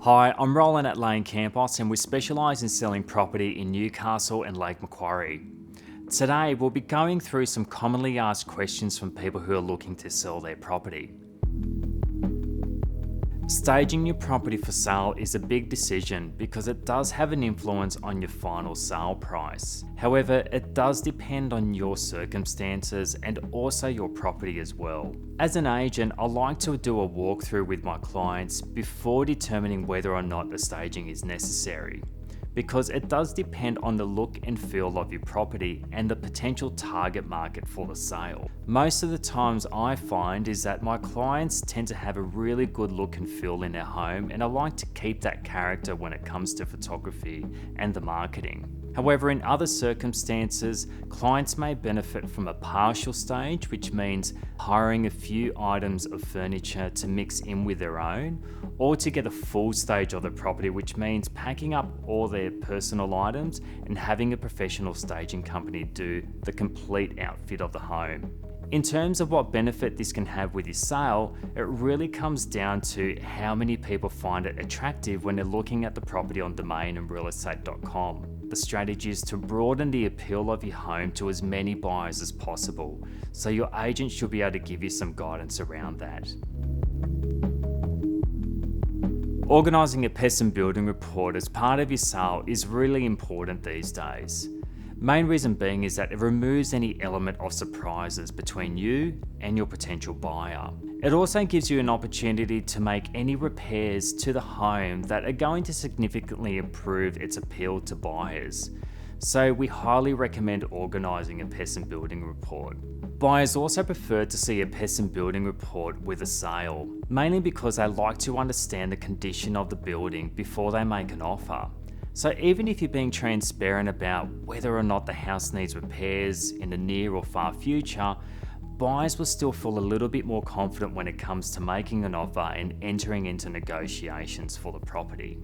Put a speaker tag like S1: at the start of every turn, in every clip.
S1: Hi, I'm Roland at LaneCampos and we specialise in selling property in Newcastle and Lake Macquarie. Today we'll be going through some commonly asked questions from people who are looking to sell their property. Staging your property for sale is a big decision because it does have an influence on your final sale price. However, it does depend on your circumstances and also your property as well. As an agent, I like to do a walkthrough with my clients before determining whether or not the staging is necessary, because it does depend on the look and feel of your property and the potential target market for the sale. Most of the times I find is that my clients tend to have a really good look and feel in their home, and I like to keep that character when it comes to photography and the marketing. However, in other circumstances, clients may benefit from a partial stage, which means hiring a few items of furniture to mix in with their own, or to get a full stage of the property, which means packing up all their personal items and having a professional staging company do the complete outfit of the home. In terms of what benefit this can have with your sale, it really comes down to how many people find it attractive when they're looking at the property on domain and realestate.com. The strategy is to broaden the appeal of your home to as many buyers as possible, so your agent should be able to give you some guidance around that. Organising a pest and building report as part of your sale is really important these days. Main reason being is that it removes any element of surprises between you and your potential buyer. It also gives you an opportunity to make any repairs to the home that are going to significantly improve its appeal to buyers. So we highly recommend organising a pest and building report. Buyers also prefer to see a pest and building report with a sale, mainly because they like to understand the condition of the building before they make an offer. So even if you're being transparent about whether or not the house needs repairs in the near or far future, buyers will still feel a little bit more confident when it comes to making an offer and entering into negotiations for the property.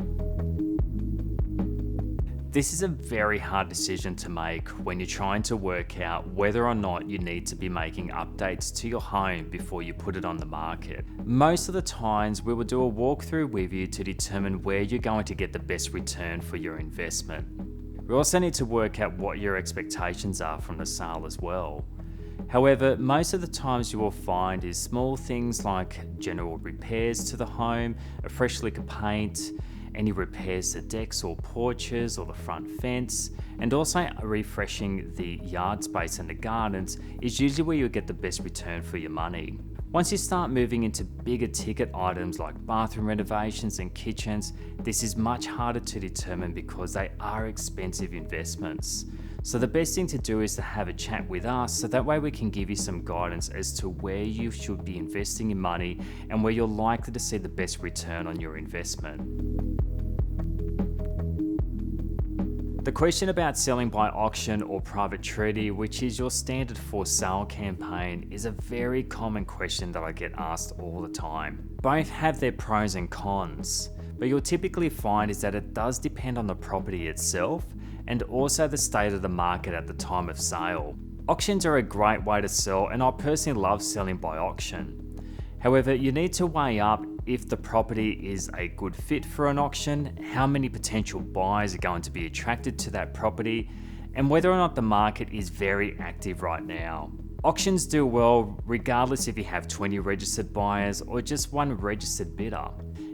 S1: This is a very hard decision to make when you're trying to work out whether or not you need to be making updates to your home before you put it on the market. Most of the times we will do a walkthrough with you to determine where you're going to get the best return for your investment. We also need to work out what your expectations are from the sale as well. However, most of the times you will find is small things like general repairs to the home, a fresh lick of paint, any repairs to decks or porches or the front fence, and also refreshing the yard space and the gardens is usually where you'll get the best return for your money. Once you start moving into bigger ticket items like bathroom renovations and kitchens, this is much harder to determine because they are expensive investments. So the best thing to do is to have a chat with us, so that way we can give you some guidance as to where you should be investing your money and where you're likely to see the best return on your investment. The question about selling by auction or private treaty, which is your standard for sale campaign, is a very common question that I get asked all the time. Both have their pros and cons, but you'll typically find is that it does depend on the property itself and also the state of the market at the time of sale. Auctions are a great way to sell, and I personally love selling by auction. However, you need to weigh up if the property is a good fit for an auction, how many potential buyers are going to be attracted to that property, and whether or not the market is very active right now. Auctions do well regardless if you have 20 registered buyers or just one registered bidder.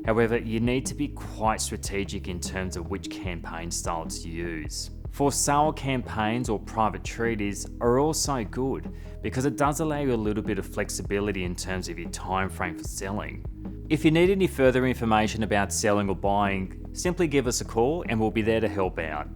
S1: However, you need to be quite strategic in terms of which campaign style to use. For sale campaigns or private treaties are also good because it does allow you a little bit of flexibility in terms of your time frame for selling. If you need any further information about selling or buying, simply give us a call and we'll be there to help out.